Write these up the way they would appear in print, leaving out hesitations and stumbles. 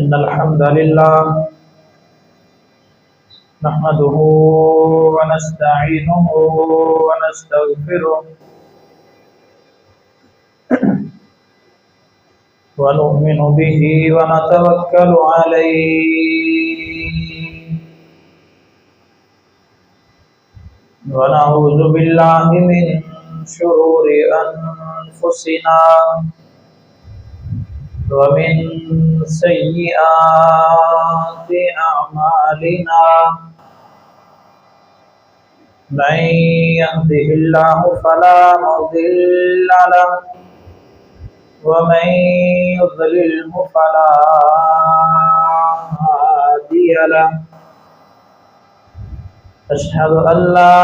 إن الحمد لله نحمده ونستعينه ونستغفره ونؤمن به ونتوكل عليه ونعوذ بالله من شرور أنفسنا ومن سيئات أعمالنا من يهده الله فلا مضل له ومن يضلله فلا هادي له أشهد أن لا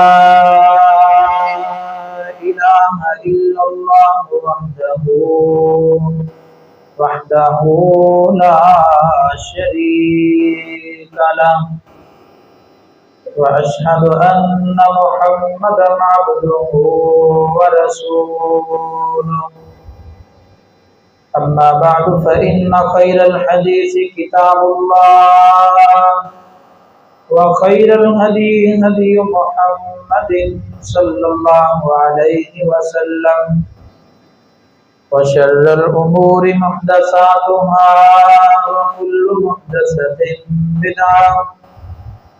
إله إلا الله وحده لا شريك له وأشهد أن محمدا عبده ورسوله أما بعد فإن خير الحديث كتاب الله وخير الهدي هدي محمد صلى الله عليه وسلم وشر الأمور محدثاتها وكل محدثة بدعة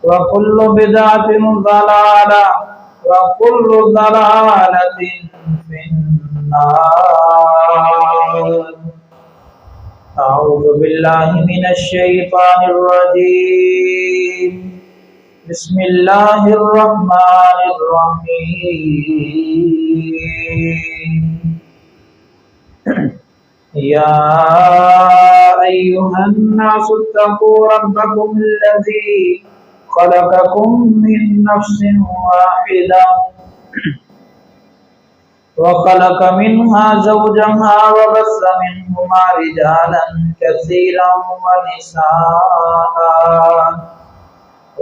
وكل بدعة ضلالة وكل ضلالة في النار. أعوذ بالله من الشيطان الرجيم. بسم الله الرحمن الرحيم. يا أيها الناس اتقوا ربكم الذي خلقكم من نفس واحدة وخلق منها زوجها وبث منهما رجالا كثيرا ونساء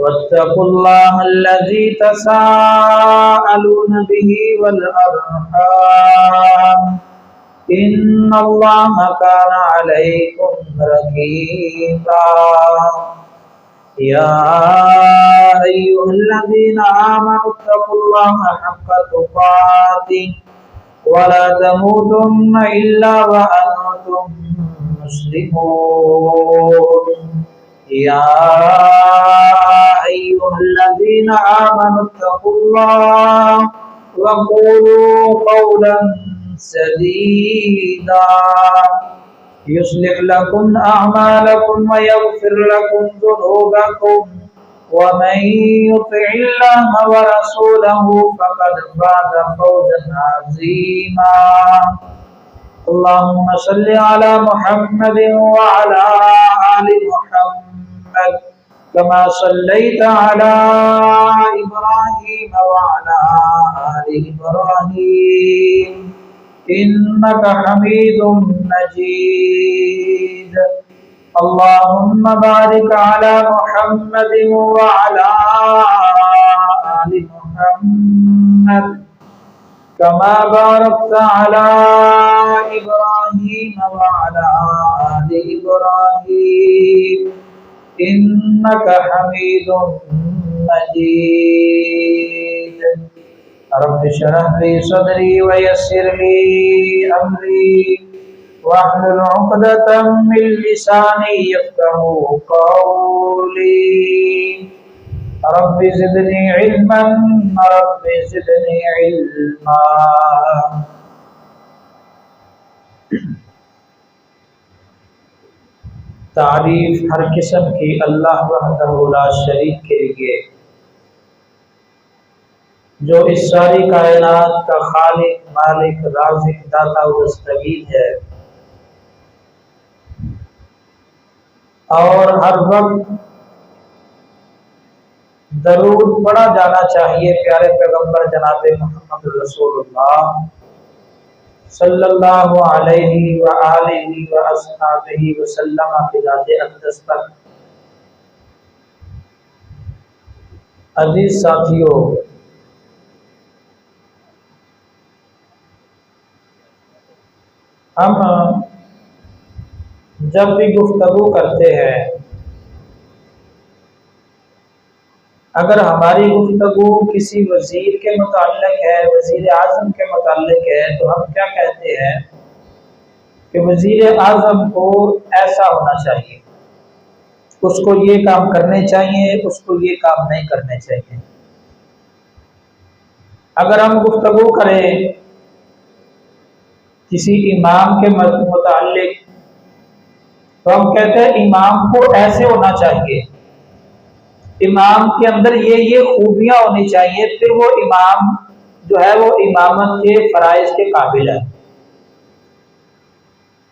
واتقوا الله الذي تساءلون به والأرحام إن الله كان عليكم رقيبا. يا أيها الذين آمنوا اتقوا الله حق تقاته ولا تموتن إلا وأنتم مسلمون. يا أيها الذين آمنوا اتقوا الله وقولوا قولا سديدا يصلح لكم أعمالكم ويغفر لكم ذنوبكم ومن يطع الله ورسوله فقد فاز فوزا عظيما. اللهم صل على محمد وعلى آل محمد كما صليت على إبراهيم وعلى آل إبراهيم إنك حميد مجيد. اللهم بارك على محمد وعلى آل محمد كما باركت على إبراهيم وعلى آل إبراهيم إنك حميد مجيد. رب اشرح لي صدري ويسر لي أمري واحلل عقدة من لساني يفقهوا قولي. رب زدني علما رب زدني علما. تعریف ہر قسم کی اللہ وحدہ لا شریک کے لیے جو اس ساری کائنات کا خالق مالک رازق داتا و مستعین ہے، اور ہر وقت درود پڑھا جانا چاہیے پیارے پیغمبر جناب محمد رسول اللہ صلی اللہ علیہ وآلہ وصحبہ وسلم کی ذات اقدس پر۔ عزیز ساتھیو، ہم جب بھی گفتگو کرتے ہیں، اگر ہماری گفتگو کسی وزیر کے متعلق ہے، وزیر اعظم کے متعلق ہے، تو ہم کیا کہتے ہیں کہ وزیر اعظم کو ایسا ہونا چاہیے، اس کو یہ کام کرنے چاہیے، اس کو یہ کام نہیں کرنے چاہیے۔ اگر ہم گفتگو کریں کسی امام کے متعلق تو ہم کہتے ہیں امام کو ایسے ہونا چاہیے، امام کے اندر یہ خوبیاں ہونی چاہیے، پھر وہ امام جو ہے وہ امامت کے فرائض کے قابل ہے۔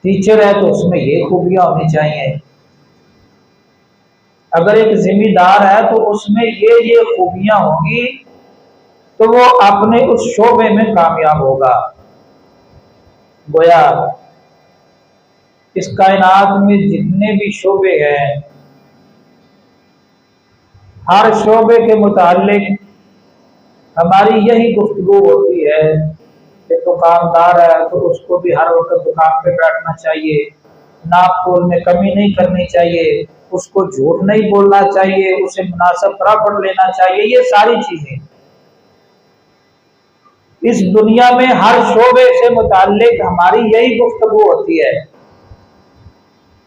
ٹیچر ہے تو اس میں یہ خوبیاں ہونی چاہیے، اگر ایک ذمہ دار ہے تو اس میں یہ خوبیاں ہوں گی تو وہ اپنے اس شعبے میں کامیاب ہوگا۔ گویا اس کائنات میں جتنے بھی شعبے ہیں، ہر شعبے کے متعلق ہماری یہی گفتگو ہوتی ہے کہ دکاندار ہے تو اس کو بھی ہر وقت دکان پہ بیٹھنا چاہیے، ناپ تول میں کمی نہیں کرنی چاہیے، اس کو جھوٹ نہیں بولنا چاہیے، اسے مناسب پراپر لینا چاہیے۔ یہ ساری چیزیں اس دنیا میں ہر شعبے سے متعلق ہماری یہی گفتگو ہوتی ہے۔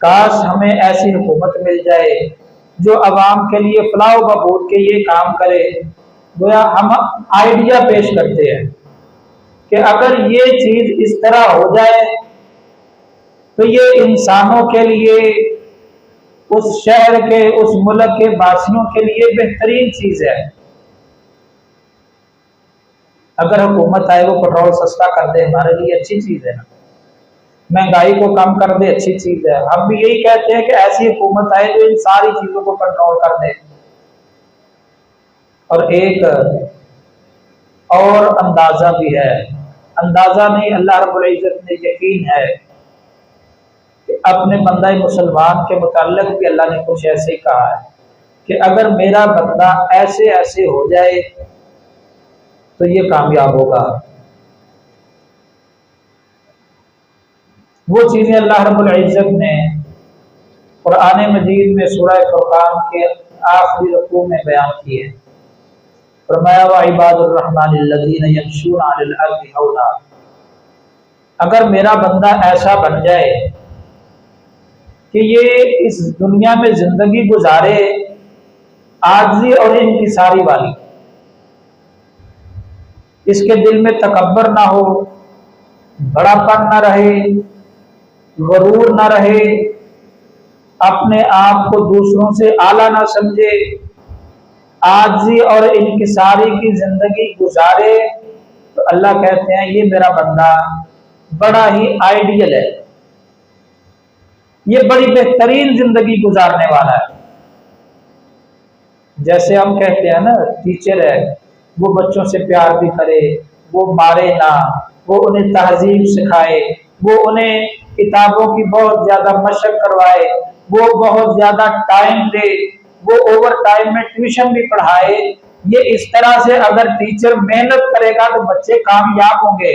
کاش ہمیں ایسی حکومت مل جائے جو عوام کے لیے فلاح و بہبود کے یہ کام کرے۔ گویا ہم آئیڈیا پیش کرتے ہیں کہ اگر یہ چیز اس طرح ہو جائے تو یہ انسانوں کے لیے، اس شہر کے، اس ملک کے باشندوں کے لیے بہترین چیز ہے۔ اگر حکومت آئے وہ پٹرول سستا کر دے ہمارے لیے اچھی چیز ہے نا، مہنگائی کو کم کر دے اچھی چیز ہے۔ ہم بھی یہی کہتے ہیں کہ ایسی حکومت آئے جو ان ساری چیزوں کو کنٹرول کر دے۔ اور ایک اور اندازہ بھی ہے، اندازہ نہیں، اللہ رب العزت نے یقین ہے کہ اپنے بندہ مسلمان کے متعلق بھی اللہ نے کچھ ایسے ہی کہا ہے کہ اگر میرا بندہ ایسے ایسے ہو جائے تو یہ کامیاب ہوگا۔ وہ چیزیں اللہ رب العزت نے قرآن مجید میں سورہ فرقان کے آخری رکوع میں بیان کی ہے۔ فرمایا وَعِبَادُ الرَّحْمَنِ الَّذِينَ يَمْشُونَ عَلَى الْأَرْضِ هَوْنًا، اگر میرا بندہ ایسا بن جائے کہ یہ اس دنیا میں زندگی گزارے عاجزی اور انکساری والی، اس کے دل میں تکبر نہ ہو، بڑا پن نہ رہے، غرور نہ رہے، اپنے آپ کو دوسروں سے اعلیٰ نہ سمجھے، عاجزی اور انکساری کی زندگی گزارے، تو اللہ کہتے ہیں یہ میرا بندہ بڑا ہی آئیڈیل ہے، یہ بڑی بہترین زندگی گزارنے والا ہے۔ جیسے ہم کہتے ہیں نا، ٹیچر ہے وہ بچوں سے پیار بھی کرے، وہ مارے نہ، وہ انہیں تہذیب سکھائے، وہ انہیں کتابوں کی بہت زیادہ مشق کروائے، وہ بہت زیادہ ٹائم دے، وہ اوور ٹائم میں ٹیوشن بھی پڑھائے۔ یہ اس طرح سے اگر ٹیچر محنت کرے گا تو بچے کامیاب ہوں گے۔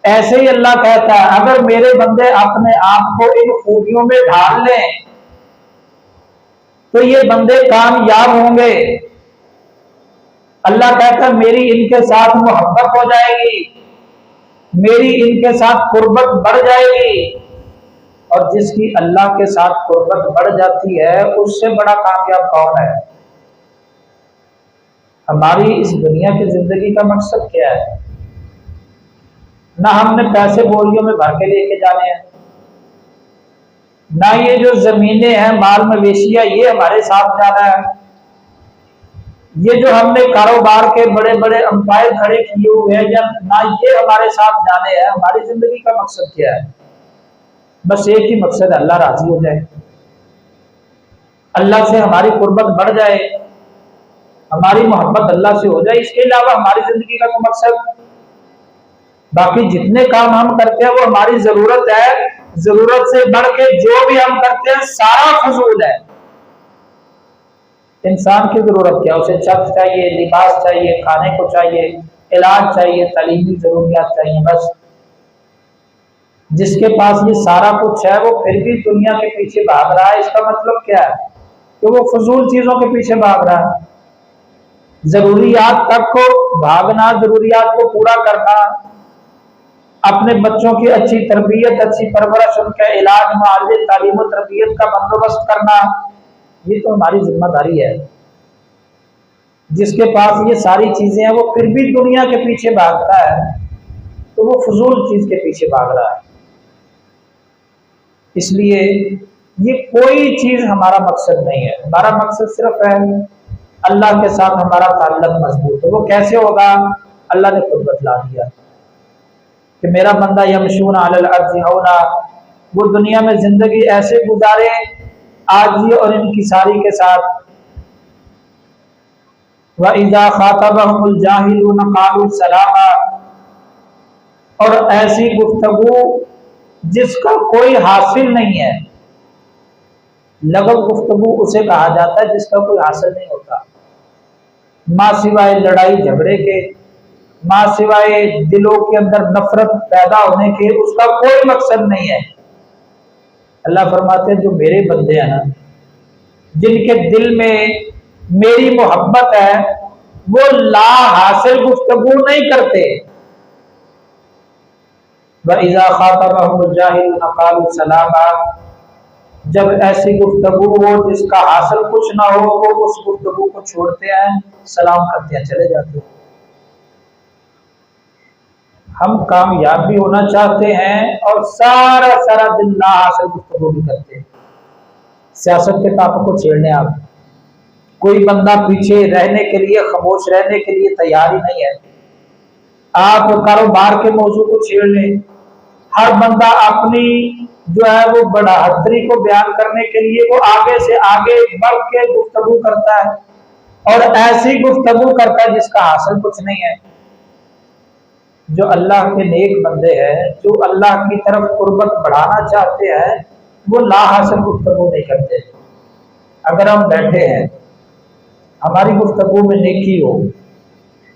ایسے ہی اللہ کہتا ہے اگر میرے بندے اپنے آپ کو ان خوبیوں میں ڈھال لیں تو یہ بندے کامیاب ہوں گے۔ اللہ کہتا ہے میری ان کے ساتھ محبت ہو جائے گی، میری ان کے ساتھ قربت بڑھ جائے گی، اور جس کی اللہ کے ساتھ قربت بڑھ جاتی ہے اس سے بڑا کامیاب کون ہے؟ ہماری اس دنیا کی زندگی کا مقصد کیا ہے؟ نہ ہم نے پیسے بوریوں میں بھر کے لے کے جانے ہیں، نہ یہ جو زمینیں ہیں مال مویشی ہے یہ ہمارے ساتھ جانا ہے، یہ جو ہم نے کاروبار کے بڑے بڑے امپائر کھڑے کیے ہوئے ہیں نہ یہ ہمارے ساتھ جانے ہیں۔ ہماری زندگی کا مقصد کیا ہے؟ بس ایک ہی مقصد ہے، اللہ راضی ہو جائے، اللہ سے ہماری قربت بڑھ جائے، ہماری محبت اللہ سے ہو جائے، اس کے علاوہ ہماری زندگی کا کوئی مقصد؟ باقی جتنے کام ہم کرتے ہیں وہ ہماری ضرورت ہے، ضرورت سے بڑھ کے جو بھی ہم کرتے ہیں سارا فضول ہے۔ انسان کی ضرورت کیا؟ اسے چھت چاہیے، لباس چاہیے، کھانے کو چاہیے، علاج چاہیے، تعلیمی ضروریات چاہیے، بس جس کے پاس یہ سارا کچھ ہے وہ پھر بھی دنیا کے پیچھے بھاگ رہا ہے، اس کا مطلب کیا ہے؟ کہ وہ فضول چیزوں کے پیچھے بھاگ رہا ہے۔ ضروریات تک کو بھاگنا، ضروریات کو پورا کرنا، اپنے بچوں کی اچھی تربیت، اچھی پرورش، ان کا علاج، معالجے، تعلیم و تربیت کا بندوبست کرنا، یہ تو ہماری ذمہ داری ہے۔ جس کے پاس یہ ساری چیزیں ہیں وہ پھر بھی دنیا کے پیچھے بھاگتا ہے تو وہ فضول چیز کے پیچھے بھاگ رہا ہے۔ اس لیے یہ کوئی چیز ہمارا مقصد نہیں ہے، ہمارا مقصد صرف ہے اللہ کے ساتھ ہمارا تعلق مضبوط ہے۔ وہ کیسے ہوگا؟ اللہ نے خود بتلا دیا کہ میرا بندہ یمشون علی الارض ہونا، وہ دنیا میں زندگی ایسے گزارے عاجزی اور انکساری کے ساتھ۔ وَإِذَا خَاطَبَهُمُ الْجَاهِلُونَ قَالُوا سَلَامًا، اور ایسی گفتگو جس کا کوئی حاصل نہیں ہے۔ لغو گفتگو اسے کہا جاتا ہے جس کا کوئی حاصل نہیں ہوتا، ماں سوائے لڑائی جھگڑے کے، ماں سوائے دلوں کے اندر نفرت پیدا ہونے کے، اس کا کوئی مقصد نہیں ہے۔ اللہ فرماتے ہیں جو میرے بندے ہیں نا، جن کے دل میں میری محبت ہے، وہ لا حاصل گفتگو نہیں کرتے۔ وَإِذَا خَاطَبَهُمُ الْجَاهِلُونَ قَالُوا سَلَامًا، جب ایسی گفتگو ہو جس کا حاصل کچھ نہ ہو، وہ اس گفتگو کو چھوڑتے ہیں، سلام کرتے ہیں، چلے جاتے ہیں۔ ہم کامیاب بھی ہونا چاہتے ہیں اور سارا دن لا حاصل گفتگو بھی کرتے ہیں۔ سیاست کے ٹاپک کو چھیڑنے آپ، کوئی بندہ پیچھے رہنے کے لیے، خاموش رہنے کے لیے تیار ہی نہیں ہے۔ آپ کاروبار کے موضوع کو چھیڑ لیں، ہر بندہ اپنی جو ہے وہ بڑھاتری کو بیان کرنے کے لیے وہ آگے سے آگے بڑھ کے گفتگو کرتا ہے، اور ایسی گفتگو کرتا ہے جس کا حاصل کچھ نہیں ہے۔ جو اللہ کے نیک بندے ہیں، جو اللہ کی طرف قربت بڑھانا چاہتے ہیں، وہ لا حاصل گفتگو نہیں کرتے۔ اگر ہم بیٹھے ہیں، ہماری گفتگو میں نیکی ہو،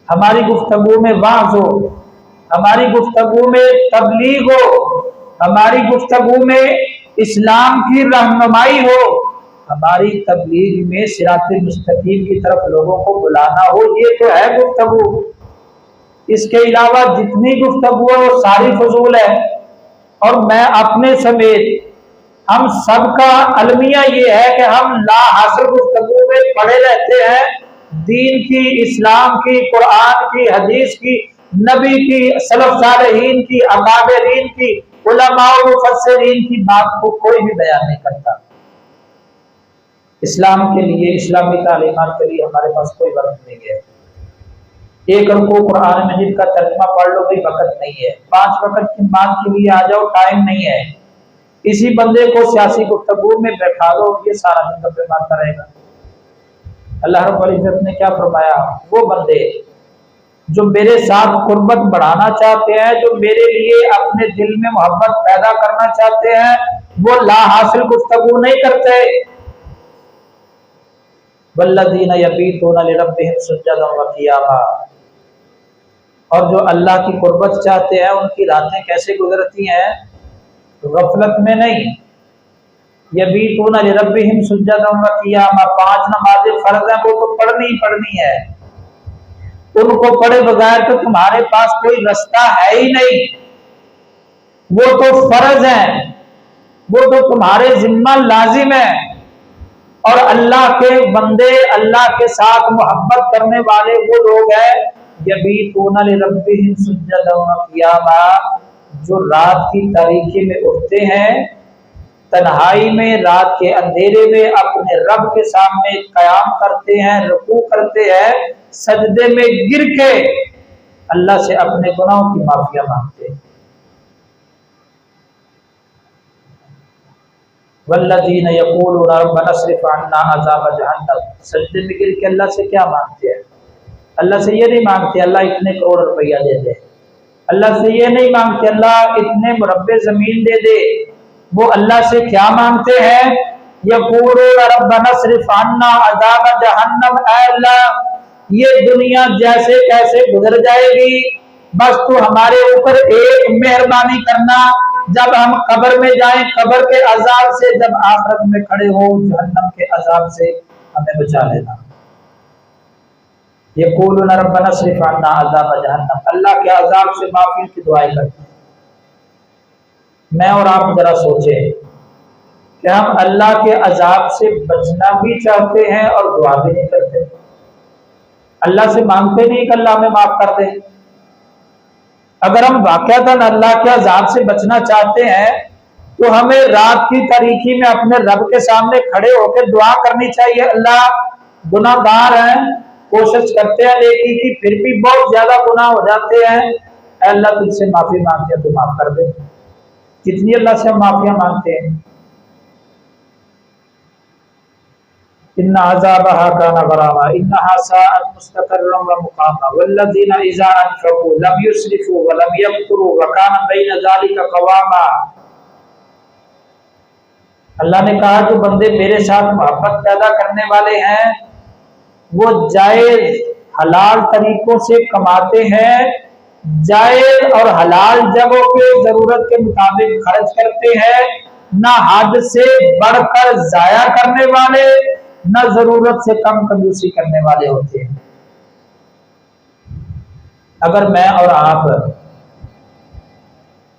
ہماری گفتگو میں وعظ ہو، ہماری گفتگو میں تبلیغ ہو، ہماری گفتگو میں اسلام کی رہنمائی ہو، ہماری تبلیغ میں صراط مستقیم کی طرف لوگوں کو بلانا ہو، یہ تو ہے گفتگو۔ اس کے علاوہ جتنی گفتگو ہے وہ ساری فضول ہے۔ اور میں اپنے سمیت ہم سب کا المیہ یہ ہے کہ ہم لا حاصل گفتگو میں پڑے رہتے ہیں، دین کی، اسلام کی، قرآن کی، حدیث کی، نبی کی، سلف صالحین کی، اکابرین کی، علماء و مفسرین کی بات کو کوئی بھی بیان نہیں کرتا۔ اسلام کے لیے، اسلامی تعلیمات کے لیے ہمارے پاس کوئی وقت نہیں ہے۔ ایک رکوع قرآن مجید کا ترجمہ پڑھ لو، کوئی وقت نہیں ہے۔ 5 وقت کی نماز کے لیے آ جاؤ، ٹائم نہیں ہے۔ اسی بندے کو سیاسی گفتگو میں بیٹھا دو، یہ سارا دن گپے مارتا رہے گا۔ اللہ رب العزت نے کیا فرمایا؟ وہ بندے جو میرے ساتھ قربت بڑھانا چاہتے ہیں، جو میرے لیے اپنے دل میں محبت پیدا کرنا چاہتے ہیں، وہ لا حاصل گفتگو نہیں کرتے۔ والذین یبیتون لربہم سجدا وقیاما، اور جو اللہ کی قربت چاہتے ہیں ان کی راتیں کیسے گزرتی ہیں؟ غفلت میں نہیں۔ یبیتون لربہم سجدا وقیاما، 5 نمازیں فرض ہیں، وہ تو پڑھنی ہی پڑھنی ہے۔ ان کو پڑھے بغیر تو تمہارے پاس کوئی رستہ ہے ہی نہیں۔ وہ تو فرض ہیں، وہ تو تمہارے ذمہ لازم ہے۔ اور اللہ کے بندے، اللہ کے ساتھ محبت کرنے والے وہ لوگ ہیں یبیتون لربہم سجدا وقیاما، جو رات کی تاریکی میں اٹھتے ہیں، تنہائی میں، رات کے اندھیرے میں اپنے رب کے سامنے قیام کرتے ہیں، رکوع کرتے ہیں، سجدے میں گر کے اللہ سے اپنے گناہوں کی معافی مانگتے ہیں۔ والذین یقولون ربنا اصرف عنا عذاب جہنم، سجدے میں گر کے اللہ سے کیا مانگتے ہیں؟ اللہ سے یہ نہیں مانگتے اللہ اتنے کروڑ روپیہ دے دے، اللہ سے یہ نہیں مانگتے اللہ اتنے مربع زمین دے دے۔ وہ اللہ سے کیا مانگتے ہیں؟ یقولون ربنا اصرف عنا عذاب جہنم، اے اللہ یہ دنیا جیسے کیسے گزر جائے گی، بس تو ہمارے اوپر ایک مہربانی کرنا، جب ہم قبر میں جائیں قبر کے عذاب سے، جب آخرت میں کھڑے ہو جہنم کے عذاب سے ہمیں بچا لینا۔ یقولون ربنا اصرف عنا عذاب جہنم، اللہ کے عذاب سے معافی کی دعائیں کرتے ہیں۔ میں اور آپ ذرا سوچیں کہ ہم اللہ کے عذاب سے بچنا بھی چاہتے ہیں اور دعا بھی نہیں کرتے، اللہ سے مانگتے نہیں کہ اللہ ہمیں معاف کر دے۔ اگر ہم واقعتاً اللہ کے عذاب سے بچنا چاہتے ہیں تو ہمیں رات کی تاریکی میں اپنے رب کے سامنے کھڑے ہو کے دعا کرنی چاہیے، اللہ گناہ گار ہیں، کوشش کرتے ہیں نیکی کی پھر بھی بہت زیادہ گناہ ہو جاتے ہیں، اے اللہ تجھ سے معافی مانگتے ہیں تو معاف کر دے۔ کتنی اللہ سے ہم معافیاں مانگتے ہیں۔ ان عذابها كان غراما انها ساءت مستقرا ومقاما والذين اذا انفقوا لم يسرفوا ولم يقتروا وكان بين ذلك قواما۔ اللہ نے کہا جو بندے میرے ساتھ محبت پیدا کرنے والے ہیں وہ جائز حلال طریقوں سے کماتے ہیں، جائز اور حلال جگہوں پہ ضرورت کے مطابق خرچ کرتے ہیں، نہ حد سے بڑھ کر ضائع کرنے والے نہ ضرورت سے کم کنجوسی کرنے والے ہوتے ہیں۔ اگر میں اور آپ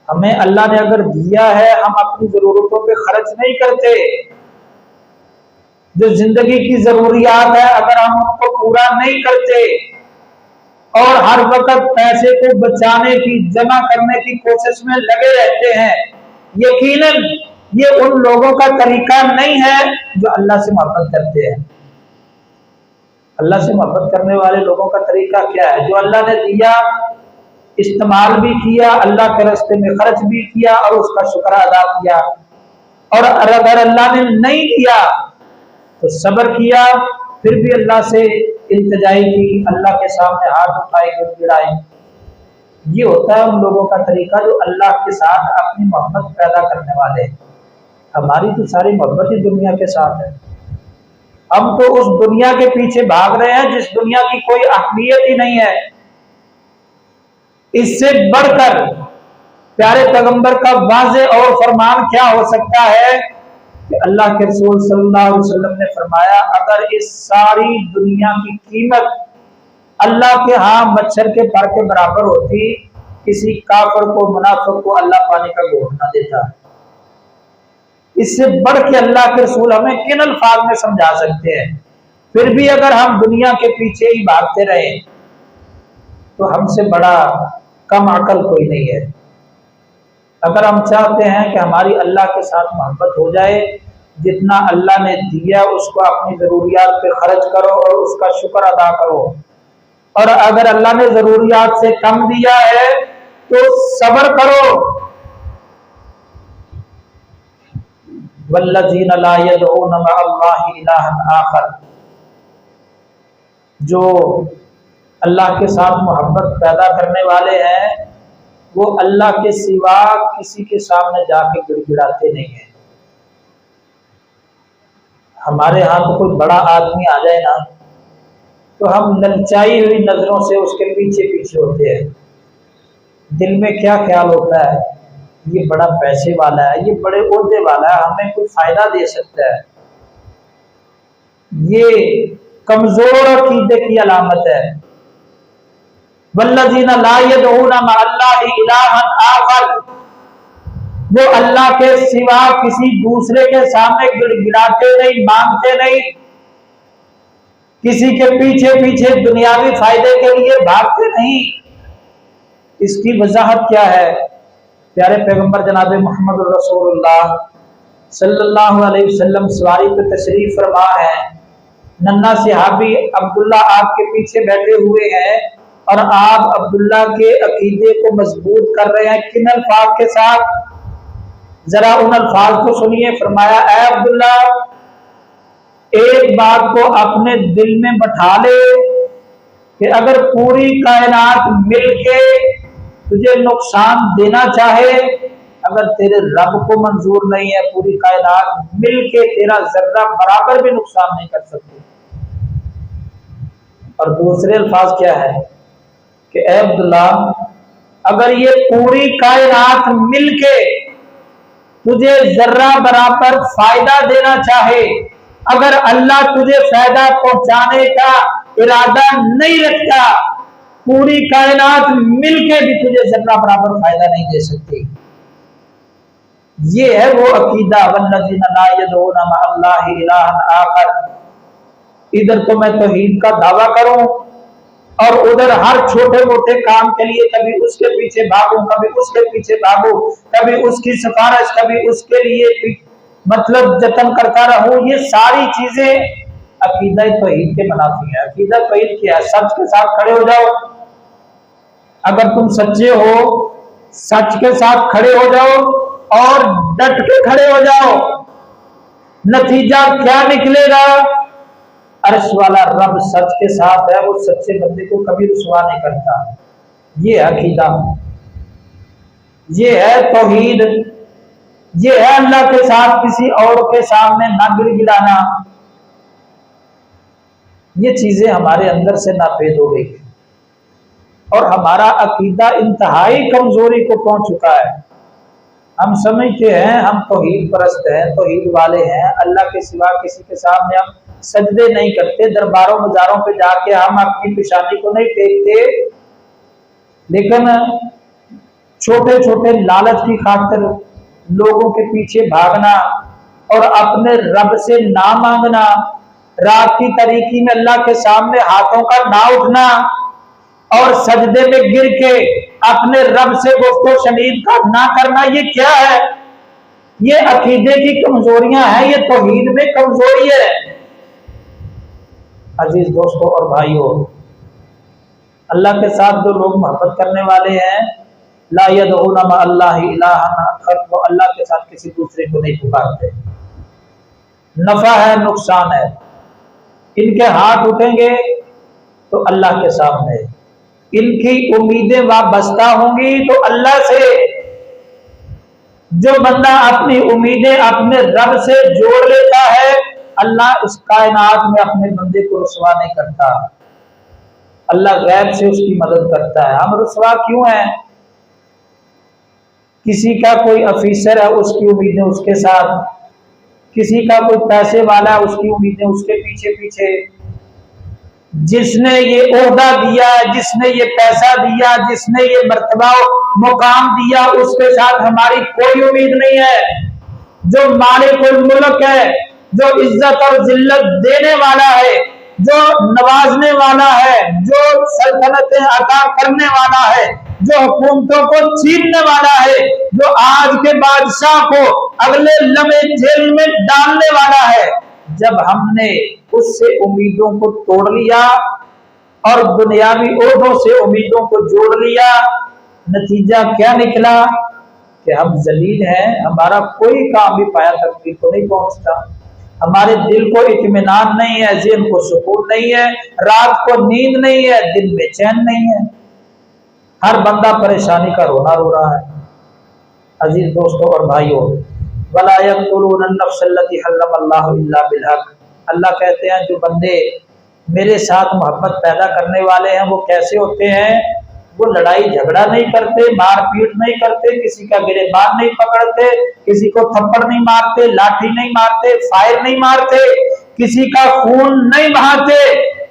ہمیں اللہ نے اگر دیا ہے ہم اپنی ضرورتوں پہ خرچ نہیں کرتے، جو زندگی کی ضروریات ہے اگر ہم ان کو پورا نہیں کرتے اور ہر وقت پیسے کو بچانے کی جمع کرنے کی کوشش میں لگے رہتے ہیں، یقیناً یہ ان لوگوں کا طریقہ نہیں ہے جو اللہ سے محبت کرتے ہیں۔ اللہ سے محبت کرنے والے لوگوں کا طریقہ کیا ہے؟ جو اللہ نے دیا استعمال بھی کیا، اللہ کے راستے میں خرچ بھی کیا اور اس کا شکر ادا کیا، اور اگر اللہ نے نہیں دیا تو صبر کیا، پھر بھی اللہ سے التجائی کی، اللہ کے سامنے ہاتھ اٹھائے گڑ گڑائے۔ یہ ہوتا ہے ان لوگوں کا طریقہ جو اللہ کے ساتھ اپنی محبت پیدا کرنے والے ہیں۔ ہماری تو ساری محبت ہی دنیا کے ساتھ ہے، ہم تو اس دنیا کے پیچھے بھاگ رہے ہیں جس دنیا کی کوئی اہمیت ہی نہیں ہے۔ اس سے بڑھ کر پیارے پیغمبر کا واضح اور فرمان کیا ہو سکتا ہے کہ اللہ کے رسول صلی اللہ علیہ وسلم نے فرمایا اگر اس ساری دنیا کی قیمت اللہ کے ہاں مچھر کے پر کے برابر ہوتی، کسی کافر کو منافق کو اللہ پانی کا گھونٹ نہ دیتا۔ اس سے بڑھ کے اللہ کے رسول ہمیں کن الفاظ میں سمجھا سکتے ہیں؟ پھر بھی اگر ہم دنیا کے پیچھے ہی بھاگتے رہیں تو ہم سے بڑا کم عقل کوئی نہیں ہے۔ اگر ہم چاہتے ہیں کہ ہماری اللہ کے ساتھ محبت ہو جائے، جتنا اللہ نے دیا اس کو اپنی ضروریات پہ خرچ کرو اور اس کا شکر ادا کرو، اور اگر اللہ نے ضروریات سے کم دیا ہے تو صبر کرو۔ والذین لا يدعون مع اللہ الہا آخر، جو اللہ کے ساتھ محبت پیدا کرنے والے ہیں وہ اللہ کے سوا کسی کے سامنے جا کے گڑ گڑاتے نہیں ہیں۔ ہمارے ہاں تو کوئی بڑا آدمی آ جائے نا تو ہم للچائی ہوئی نظروں سے اس کے پیچھے پیچھے ہوتے ہیں، دل میں کیا خیال ہوتا ہے یہ بڑا پیسے والا ہے، یہ بڑے عہدے والا ہے، ہمیں کوئی فائدہ دے سکتا ہے۔ یہ کمزور عقیدے کی علامت ہے۔ والذین لا يدعون مع اللہ الہا آخر، وہ اللہ کے سوا کسی دوسرے کے سامنے گڑ گڑاتے نہیں، مانگتے نہیں، کسی کے پیچھے پیچھے دنیاوی فائدے کے لیے بھاگتے نہیں۔ اس کی وضاحت کیا ہے؟ پیارے پیغمبر جناب محمد رسول اللہ صلی اللہ علیہ وسلم سواری پہ تشریف فرما ہے، ننھا صحابی عبداللہ آپ کے پیچھے بیٹھے ہوئے ہیں اور آپ عبداللہ کے عقیدے کو مضبوط کر رہے ہیں۔ کن الفاظ کے ساتھ؟ ذرا ان الفاظ کو سنیے۔ فرمایا اے عبداللہ ایک بات کو اپنے دل میں بٹھا لے کہ اگر پوری کائنات مل کے تجھے نقصان دینا چاہے، اگر تیرے رب کو منظور نہیں ہے پوری کائنات مل کے تیرا ذرہ برابر بھی نقصان نہیں کر سکتی۔ اور دوسرے الفاظ کیا ہے کہ اے عبداللہ اگر یہ پوری کائنات مل کے تجھے ذرہ برابر فائدہ دینا چاہے، اگر اللہ تجھے فائدہ پہنچانے کا ارادہ نہیں رکھتا، پوری کائنات مل کے بھی تجھے ذرہ برابر فائدہ نہیں دے سکتی۔ یہ ہے وہ عقیدہ والذین لا یدعون مع اللہ الہا آخر۔ ادھر تو میں توحید کا دعویٰ کروں اور ادھر ہر چھوٹے موٹے کام کے لیے کبھی اس کے پیچھے بھاگوں، کبھی اس کے پیچھے بھاگوں، کبھی اس کی سفارش، کبھی اس کے لیے مطلب جتن کرتا رہوں، یہ ساری چیزیں عقیدہ توحید کے منافی ہیں۔ عقیدہ توحید کیا ہے؟ سچ کے ساتھ کھڑے ہو جاؤ، اگر تم سچے ہو سچ کے ساتھ کھڑے ہو جاؤ اور ڈٹ کے کھڑے ہو جاؤ، نتیجہ کیا نکلے گا؟ عرش والا رب سچ کے ساتھ ہے، وہ سچے بندے کو کبھی رسوا نہیں کرتا۔ یہ عقیدہ، یہ ہے توحید، یہ ہے اللہ کے ساتھ کسی اور کے سامنے نہ گر گرانا۔ یہ چیزیں ہمارے اندر سے ناپید ہو گئی اور ہمارا عقیدہ انتہائی کمزوری کو پہنچ چکا ہے۔ ہم سمجھتے ہیں ہم توحید پرست ہیں، توحید والے ہیں، اللہ کے سوا کسی کے سامنے ہم سجدے نہیں کرتے، درباروں مزاروں پہ جا کے ہم اپنی پیشانی کو نہیں ٹیکتے، لیکن چھوٹے چھوٹے لالچ کی خاطر لوگوں کے پیچھے بھاگنا اور اپنے رب سے نہ مانگنا، رات کی تاریکی میں اللہ کے سامنے ہاتھوں کا نہ اٹھنا اور سجدے میں گر کے اپنے رب سے گفت و شنید کا نہ کرنا، یہ کیا ہے؟ یہ عقیدے کی کمزوریاں ہیں، یہ توحید میں کمزوری ہے۔ عزیز دوستوں اور بھائیوں، اللہ کے ساتھ جو لوگ محبت کرنے والے ہیں، لا یدعون مع اللہ الہا آخر، وہ اللہ کے ساتھ کسی دوسرے کو نہیں پکارتے۔ نفع ہے، نقصان ہے، ان کے ہاتھ اٹھیں گے تو اللہ کے سامنے، ان کی امیدیں وابستہ ہوں گی تو اللہ سے۔ جو بندہ اپنی امیدیں اپنے رب سے جوڑ لیتا ہے، اللہ اس کائنات میں اپنے بندے کو رسوا نہیں کرتا، اللہ غیب سے اس کی مدد کرتا ہے۔ ہم رسوا کیوں ہیں؟ کسی کا کوئی افیسر ہے، اس کی امیدیں اس کے ساتھ، کسی کا کوئی پیسے والا ہے، اس کی امیدیں اس کے پیچھے پیچھے، جس نے یہ عہدہ دیا، جس نے یہ پیسہ دیا، جس نے یہ مرتبہ مقام دیا، اس کے ساتھ ہماری کوئی امید نہیں ہے۔ جو مالک الملک ہے، جو عزت اور ذلت دینے والا ہے، جو نوازنے والا ہے، جو سلطنتیں عطا کرنے والا ہے، جو حکومتوں کو چھیننے والا ہے، جو آج کے بادشاہ کو اگلے لمحے جیل میں ڈالنے والا ہے، جب ہم نے اس سے امیدوں کو توڑ لیا اور دنیاوی عہدوں سے امیدوں کو جوڑ لیا، نتیجہ کیا نکلا؟ کہ ہم ذلیل ہیں، ہمارا کوئی کام بھی پایا تقدیر کو نہیں پہنچتا، ہمارے دل کو اطمینان نہیں ہے، ذہن کو سکون نہیں ہے، رات کو نیند نہیں ہے، دن میں چین نہیں ہے، ہر بندہ پریشانی کا رونا رو رہا ہے۔ عزیز دوستوں اور بھائیوں، وَلَا يَقْتُلُونَ النَّفْسَ الَّتِي حَرَّمَ اللَّهُ إِلَّا بِالْحَقِّ، اللہ کہتے ہیں جو بندے میرے ساتھ محبت پیدا کرنے والے ہیں وہ کیسے ہوتے ہیں؟ وہ لڑائی جھگڑا نہیں کرتے، مار پیٹ نہیں کرتے، کسی کا گریبان نہیں پکڑتے، کسی کو تھپڑ نہیں مارتے، لاٹھی نہیں مارتے، فائر نہیں مارتے، کسی کا خون نہیں بہاتے،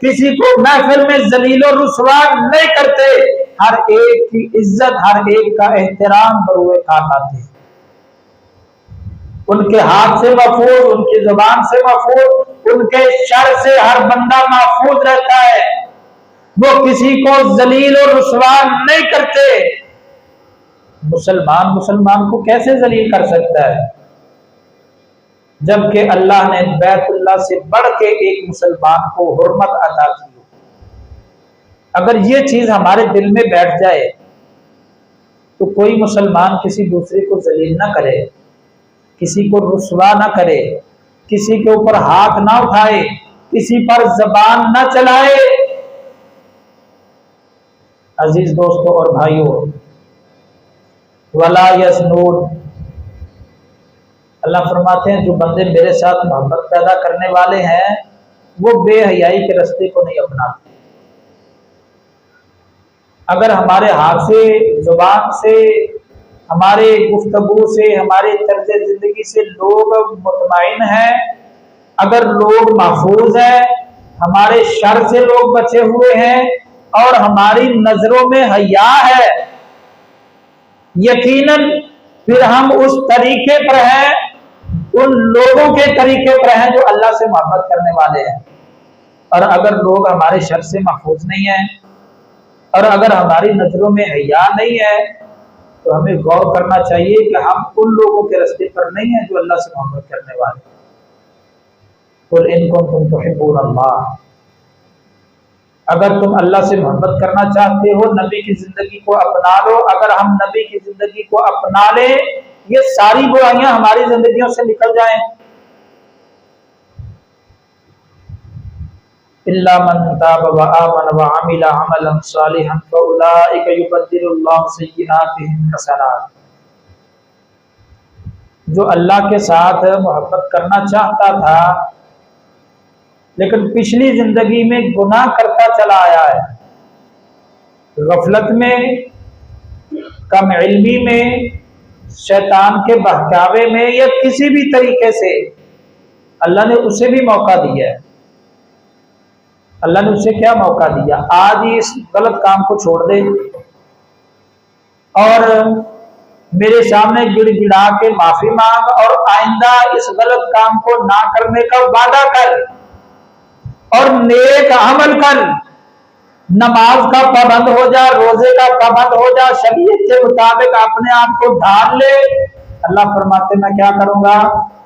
کسی کو محفل میں ذلیل و رسوا نہیں کرتے، ہر ایک کی عزت، ہر ایک کا احترام بروئے کام آتے ہیں، ان کے ہاتھ سے محفوظ، ان کی زبان سے محفوظ، ان کے شر سے ہر بندہ محفوظ رہتا ہے، وہ کسی کو ذلیل و رسوا نہیں کرتے۔ مسلمان کو کیسے ذلیل کر سکتا ہے جبکہ اللہ نے بیت اللہ سے بڑھ کے ایک مسلمان کو حرمت عطا کی؟ اگر یہ چیز ہمارے دل میں بیٹھ جائے تو کوئی مسلمان کسی دوسرے کو ذلیل نہ کرے، کسی کو رسوا نہ کرے، کسی کے اوپر ہاتھ نہ اٹھائے، کسی پر زبان نہ چلائے۔ عزیز دوستوں اور بھائیوں، وَلَا يَزْنُونَ، اللہ فرماتے ہیں جو بندے میرے ساتھ محبت پیدا کرنے والے ہیں وہ بے حیائی کے راستے کو نہیں اپناتے۔ اگر ہمارے ہاتھ سے، زبان سے ہمارے گفتگو سے، ہمارے طرز زندگی سے لوگ مطمئن ہیں، اگر لوگ محفوظ ہیں، ہمارے شر سے لوگ بچے ہوئے ہیں اور ہماری نظروں میں حیا ہے، یقیناً پھر ہم اس طریقے پر ہیں، ان لوگوں کے طریقے پر ہیں جو اللہ سے محبت کرنے والے ہیں۔ اور اگر لوگ ہمارے شر سے محفوظ نہیں ہیں اور اگر ہماری نظروں میں حیا نہیں ہے تو ہمیں غور کرنا چاہیے کہ ہم ان لوگوں کے راستے پر نہیں ہیں جو اللہ سے محبت کرنے والے ہیں۔ قل ان کنتم تحبون اللہ، اگر تم اللہ سے محبت کرنا چاہتے ہو نبی کی زندگی کو اپنا لو۔ اگر ہم نبی کی زندگی کو اپنا لیں یہ ساری برائیاں ہماری زندگیوں سے نکل جائیں۔ الا من تاب وآمن وعمل عملا صالحا فاولئک یبدل اللہ سیئاتہم حسنات۔ جو اللہ کے ساتھ محبت کرنا چاہتا تھا لیکن پچھلی زندگی میں گناہ کرتا چلا آیا ہے، غفلت میں، کم علمی میں، شیطان کے بہکاوے میں یا کسی بھی طریقے سے، اللہ نے اسے بھی موقع دیا ہے۔ اللہ نے اسے کیا موقع دیا؟ آج ہی اس غلط کام کو چھوڑ دے اور میرے سامنے گڑ گڑا کے معافی مانگ اور آئندہ اس غلط کام کو نہ کرنے کا وعدہ کر اور نیک عمل کر، نماز کا پابند ہو جا، روزے کا پابند ہو جا، شریعت کے مطابق اپنے آپ کو ڈھال لے۔ اللہ فرماتے میں کیا کروں گا؟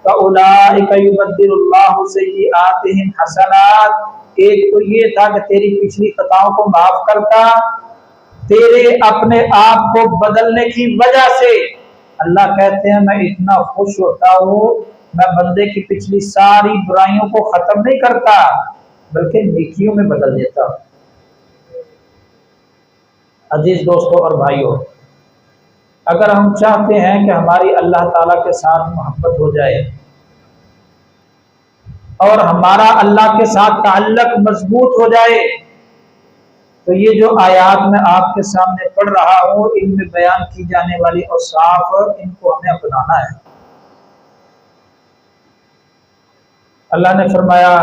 فَأُولَٰئِكَ يُبَدِّلُ اللَّهُ سَيِّئَاتِهِمْ حَسَنَاتٍ۔ ایک تو یہ تھا کہ تیری پچھلی خطاؤں کو معاف کرتا، تیرے اپنے آپ کو بدلنے کی وجہ سے اللہ کہتے ہیں میں اتنا خوش ہوتا ہوں، میں بندے کی پچھلی ساری برائیوں کو ختم نہیں کرتا بلکہ نیکیوں میں بدل دیتا ہوں۔ عزیز دوستوں اور بھائیوں، اگر ہم چاہتے ہیں کہ ہماری اللہ تعالیٰ کے ساتھ محبت ہو جائے اور ہمارا اللہ کے ساتھ تعلق مضبوط ہو جائے تو یہ جو آیات میں آپ کے سامنے پڑھ رہا ہوں ان میں بیان کی جانے والی اوصاف ان کو ہمیں اپنانا ہے۔ اللہ نے فرمایا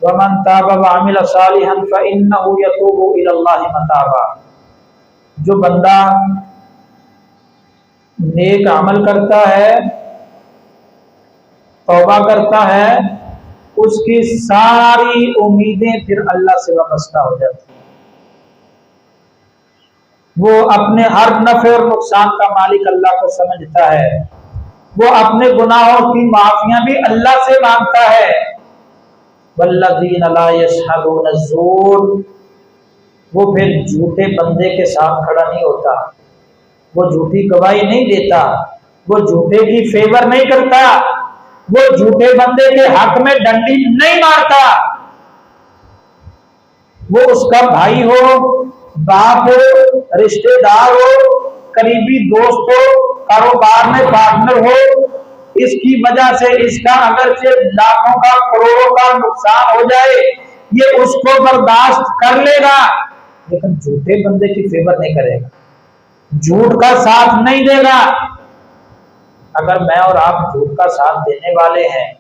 وَمَن تَابَ وَعَمِلَ صَالِحًا فَإِنَّهُ يَتُوبُ إِلَى اللَّهِ مَتَابًا۔ جو بندہ نیک عمل کرتا ہے، توبہ کرتا ہے، اس کی ساری امیدیں پھر اللہ سے وابستہ ہو جاتی ہیں۔ وہ اپنے ہر نفع اور نقصان کا مالک اللہ کو سمجھتا ہے، وہ اپنے گناہوں کی معافیاں بھی اللہ سے مانگتا ہے۔ والذین لا یشہدون الزور، وہ پھر جھوٹے بندے کے ساتھ کھڑا نہیں ہوتا، وہ جھوٹی گواہی نہیں دیتا، وہ جھوٹے کی فیور نہیں کرتا، وہ جھوٹے بندے کے حق میں ڈنڈی نہیں مارتا، وہ اس کا بھائی ہو، باپ ہو، رشتہ دار ہو، قریبی دوست ہو، کاروبار میں پارٹنر ہو، اس کی وجہ سے اس کا اگرچہ لاکھوں کا کروڑوں کا نقصان ہو جائے یہ اس کو برداشت کر لے گا لیکن جھوٹے بندے کی فیور نہیں کرے گا، جھوٹ کا ساتھ نہیں دے گا۔ اگر میں اور آپ جھوٹ کا ساتھ دینے والے ہیں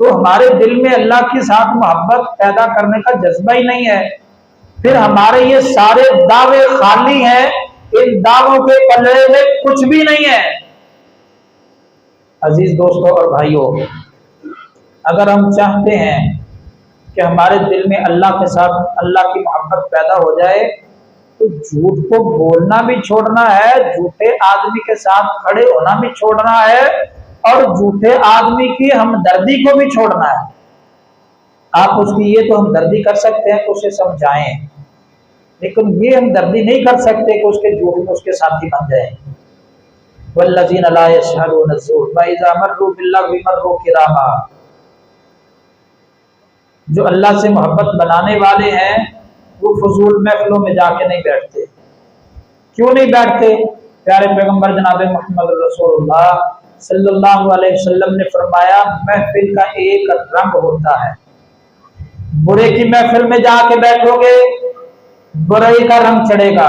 تو ہمارے دل میں اللہ کے ساتھ محبت پیدا کرنے کا جذبہ ہی نہیں ہے، پھر ہمارے یہ سارے دعوے خالی ہیں، ان دعووں کے پلڑے میں کچھ بھی نہیں ہے۔ عزیز دوستوں اور بھائیوں، اگر ہم چاہتے ہیں کہ ہمارے دل میں اللہ کے ساتھ اللہ کی محبت پیدا ہو جائے تو جھوٹ کو بولنا بھی چھوڑنا ہے، جھوٹے آدمی کے ساتھ کھڑے ہونا بھی چھوڑنا ہے اور جھوٹے آدمی کی ہمدردی کو بھی چھوڑنا ہے۔ آپ اس کی یہ تو ہمدردی کر سکتے ہیں کہ اسے سمجھائیں، لیکن یہ ہمدردی نہیں کر سکتے کہ اس کے جھوٹ میں اس کے ساتھی بن جائیں۔ والذین لا یشہدون الزور وَإِذَا مَرُّوا بِاللَّغْوِ مَرُّوا کِرَامًا۔ جو اللہ سے محبت بنانے والے ہیں وہ فضول محفلوں میں جا کے نہیں بیٹھتے۔ کیوں نہیں بیٹھتے؟ پیارے پیغمبر جناب محمد رسول اللہ صلی اللہ علیہ وسلم نے فرمایا محفل کا ایک رنگ ہوتا ہے، برے کی محفل میں جا کے بیٹھو گے برائی کا رنگ چڑھے گا،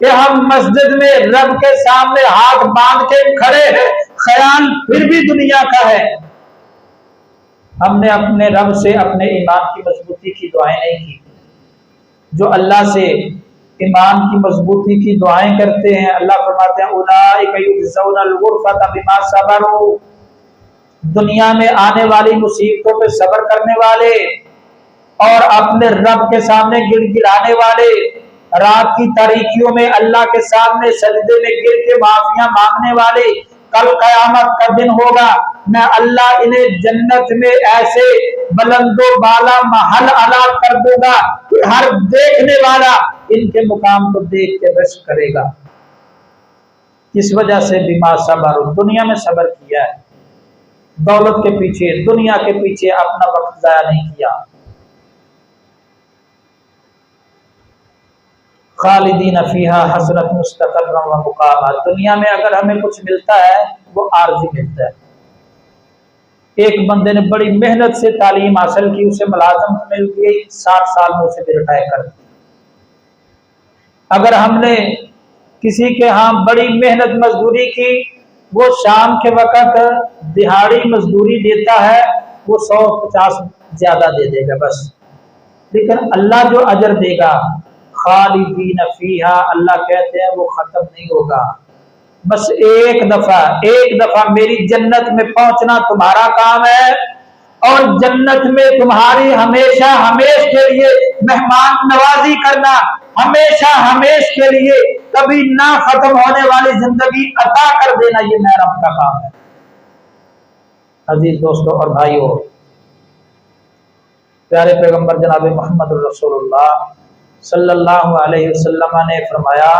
کہ ہم مسجد میں رب کے سامنے ہاتھ باندھ کے کھڑے ہیں، خیال پھر بھی دنیا کا ہے۔ ہم نے اپنے رب سے اپنے ایمان کی مضبوطی کی دعائیں نہیں کی۔ جو اللہ سے ایمان کی مضبوطی کی دعائیں کرتے ہیں، اللہ فرماتے ہیں اولئک یجزون الغرفۃ بما صبروا، دنیا میں آنے والی مصیبتوں پہ صبر کرنے والے اور اپنے رب کے سامنے گر گرانے والے، رات کی تاریکیوں میں اللہ کے سامنے سجدے میں گر کے معافیاں مانگنے والے، کل قیامت کا دن ہوگا، میں اللہ انہیں جنت میں ایسے بلند و بالا محل عطا کر دوں گا کہ ہر دیکھنے والا ان کے مقام کو دیکھ کے رشک کرے گا۔ کس وجہ سے؟ بما صبر، دنیا میں صبر کیا ہے، دولت کے پیچھے، دنیا کے پیچھے اپنا وقت ضائع نہیں کیا۔ خالدین فیہا حسنت مستقرا و مقاما، دنیا میں اگر ہمیں کچھ ملتا ہے وہ عارضی ملتا ہے۔ ایک بندے نے بڑی محنت سے تعلیم حاصل کی، اسے ملازمت مل گئی، 60 سال میں اسے بھی ریٹائر کر دیا۔ اگر ہم نے کسی کے ہاں بڑی محنت مزدوری کی، وہ شام کے وقت دہاڑی مزدوری دیتا ہے، وہ 150 زیادہ دے دے گا بس، لیکن اللہ جو اجر دے گا خالدین فیہا، اللہ کہتے ہیں وہ ختم نہیں ہوگا۔ بس ایک دفعہ میری جنت میں پہنچنا تمہارا کام ہے، اور جنت میں تمہاری ہمیشہ ہمیش کے لیے مہمان نوازی کرنا، ہمیشہ ہمیش کے لیے کبھی نہ ختم ہونے والی زندگی عطا کر دینا، یہ میرا رب کا کام ہے۔ عزیز دوستوں اور بھائیوں، پیارے پیغمبر جناب محمد رسول اللہ صلی اللہ علیہ وسلم نے فرمایا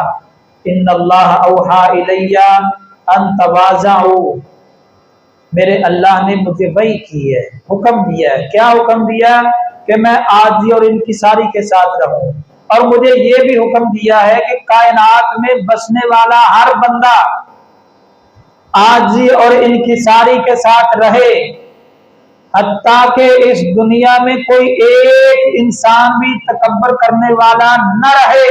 ان اللہ اوحا الی ان تواضعوا، میرے اللہ نے مجھے وحی کی ہے، حکم دیا ہے۔ کیا حکم دیا؟ کہ میں عاجزی اور انکساری کے ساتھ رہوں، اور مجھے یہ بھی حکم دیا ہے کہ کائنات میں بسنے والا ہر بندہ عاجزی اور انکساری کے ساتھ رہے، حتیٰ کہ اس دنیا میں کوئی ایک انسان بھی تکبر کرنے والا نہ رہے۔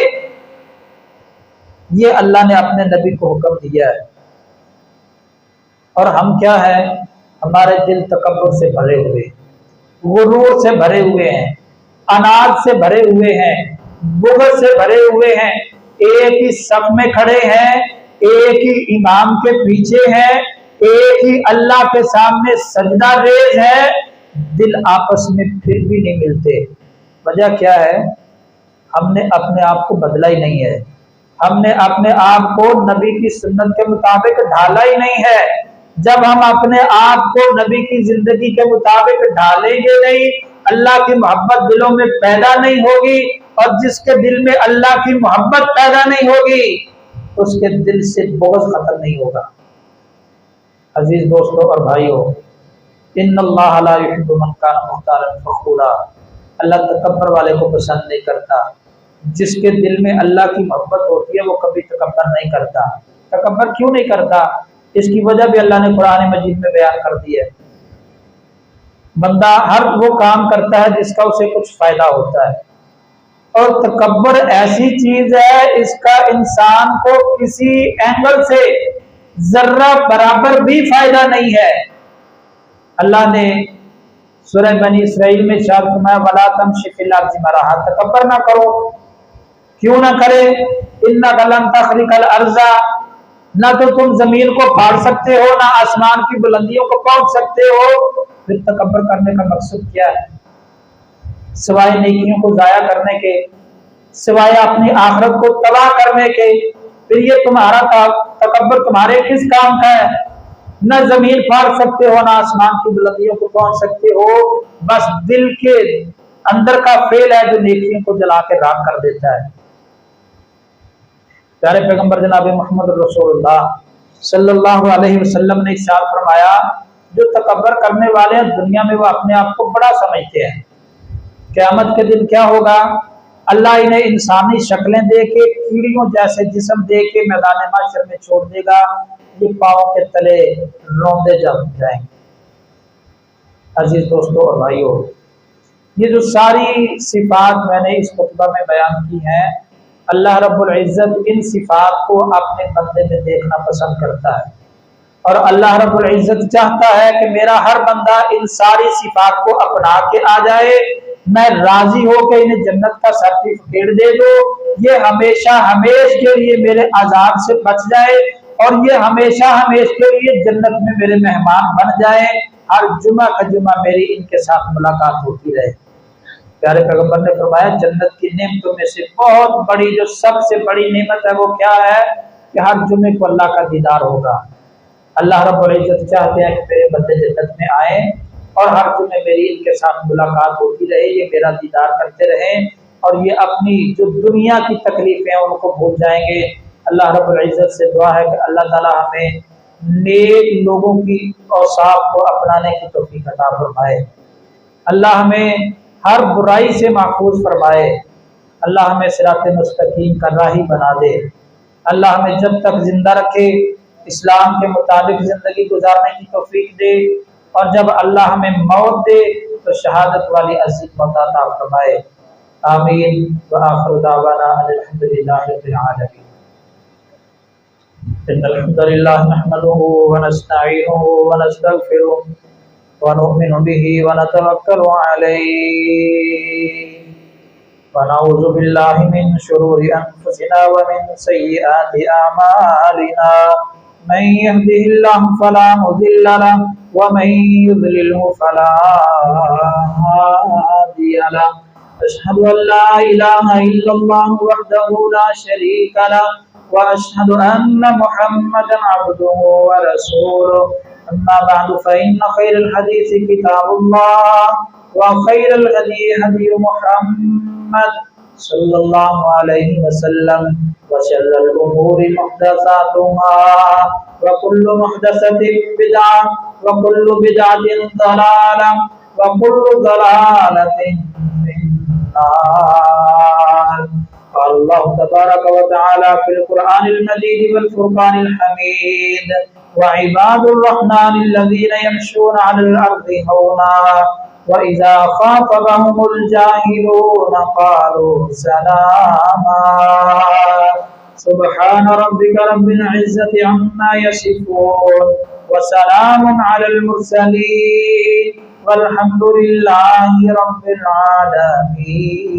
یہ اللہ نے اپنے نبی کو حکم دیا ہے، اور ہم کیا ہے؟ ہمارے دل تکبر سے بھرے ہوئے، غرور سے بھرے ہوئے ہیں، اناد سے بھرے ہوئے ہیں، بغض سے بھرے ہوئے ہیں، ایک ہی صف میں کھڑے ہیں، ایک ہی امام کے پیچھے ہیں، ایک ہی اللہ کے سامنے سجدہ ریز ہے، دل آپس میں پھر بھی نہیں ملتے۔ وجہ کیا ہے؟ ہم نے اپنے آپ کو بدلا ہی نہیں ہے، ہم نے اپنے آپ کو نبی کی سنت کے مطابق ڈھالا ہی نہیں ہے۔ جب ہم اپنے آپ کو نبی کی زندگی کے مطابق ڈھالیں گے نہیں، اللہ کی محبت دلوں میں پیدا نہیں ہوگی، اور جس کے دل میں اللہ کی محبت پیدا نہیں ہوگی اس کے دل سے بغض ختم نہیں ہوگا۔ عزیز دوستوں اور بھائیوں، ان اللہ لا یحب من کان مختالا فخورا، اللہ تکبر والے کو پسند نہیں کرتا۔ جس کے دل میں اللہ کی محبت ہوتی ہے وہ کبھی تکبر نہیں کرتا۔ تکبر کیوں نہیں کرتا؟ اس کی وجہ بھی اللہ نے قرآن مجید میں بیان کر دی ہے۔ بندہ ہر وہ کام کرتا ہے جس کا اسے کچھ فائدہ ہوتا ہے، اور تکبر ایسی چیز ہے اس کا انسان کو کسی اینگل سے ذرہ برابر بھی فائدہ نہیں ہے۔ اللہ نے سورہ بنی اسرائیل میں ارشاد فرمایا وَلَا تَمْشِ فِي الْأَرْضِ مَرَحًا، تکبر نہ کرو۔ کیوں نہ کرے؟ إِنَّكَ لَن تَخْرِقَ الْأَرْضَ، نہ تو تم زمین کو پھاڑ سکتے ہو، نہ آسمان کی بلندیوں کو پہنچ سکتے ہو۔ پھر تکبر کرنے کا مقصد کیا ہے؟ سوائے نیکیوں کو ضائع کرنے کے، سوائے اپنی آخرت کو تباہ کرنے کے، پھر یہ تمہارا تکبر تمہارے کس کام کا ہے؟ نہ زمین پھاڑ سکتے ہو، نہ آسمان کی بلندیوں کو پہنچ سکتے ہو، بس دل کے اندر کا فعل ہے جو نیکیوں کو جلا کے راکھ کر دیتا ہے۔ پیارے پیغمبر جناب محمد رسول اللہ صلی اللہ علیہ وسلم نے ارشاد فرمایا جو تکبر کرنے والے ہیں دنیا میں وہ اپنے آپ کو بڑا سمجھتے ہیں، قیامت کے دن کیا ہوگا؟ اللہ انہیں انسانی شکلیں دے کے، کیڑیوں جیسے جسم دے کے میدان محشر میں چھوڑ دے گا، یہ پاؤں کے تلے روندے جائیں گے۔ عزیز دوستوں اور بھائیوں، یہ جو ساری صفات میں نے اس خطبہ میں بیان کی ہیں، اللہ رب العزت ان صفات کو اپنے بندے میں دیکھنا پسند کرتا ہے، اور اللہ رب العزت چاہتا ہے کہ میرا ہر بندہ ان ساری صفات کو اپنا کے آ جائے، میں راضی ہو کے انہیں جنت کا سرٹیفکیٹ دے دو، یہ ہمیشہ ہمیش کے لیے میرے عذاب سے بچ جائے، اور یہ ہمیشہ ہمیش کے لیے جنت میں میرے مہمان بن جائے، ہر جمعہ کا جمعہ میری ان کے ساتھ ملاقات ہوتی رہے۔ پیارے پیغمبر نے فرمایا جنت کی نعمتوں میں سے بہت بڑی، جو سب سے بڑی نعمت ہے وہ کیا ہے؟ کہ ہر جمعے کو اللہ کا دیدار ہوگا۔ اللہ رب العزت چاہتے ہیں کہ میرے بندے جنت میں آئیں اور ہر جمعے میری ان کے ساتھ ملاقات ہوتی رہے، یہ میرا دیدار کرتے رہیں، اور یہ اپنی جو دنیا کی تکلیفیں ہیں ان کو بھول جائیں گے۔ اللہ رب العزت سے دعا ہے کہ اللہ تعالی ہمیں نیک لوگوں کی اوصاف کو اپنانے کی توفیق عطا فرمائے، اللہ ہمیں ہر برائی سے محفوظ فرمائے، اللہ ہمیں صراط مستقیم کا راہی بنا دے، اللہ ہمیں جب تک زندہ رکھے اسلام کے مطابق زندگی گزارنے کی توفیق دے، اور جب اللہ ہمیں موت دے تو شہادت والی عظیم موت عطا فرمائے۔ آمین وآخر دعوانا ان الحمد للہ رب العالمین۔ ان الحمد للہ نحمده ونستعینه ونستغفره ونؤمن به ونتوکل علیہ ونعوذ باللہ من شرور انفسنا ومن سیئات اعمالنا، من يهده الله فلا مضل له ومن يضلله فلا هادي له، اشهد ان لا اله الا الله وحده لا شريك له واشهد ان محمدا عبده ورسوله، اما بعد فان خير الحديث كتاب الله وخير الهدي هدي محمد صلى الله عليه وسلم، وشر الامور محدثاتها وكل محدثة بدعة وكل بدعة ضلالة وكل ضلالة في النار۔ قال الله تبارك وتعالى في القرآن المجيد والفرقان الحميد: وعباد الرحمن الذين يمشون على الأرض هونا وإذا خاطبهم الجاهلون قالوا سلاما۔ سبحان ربك رب العزة عما يصفون وسلام على المرسلين والحمد لله رب العالمين۔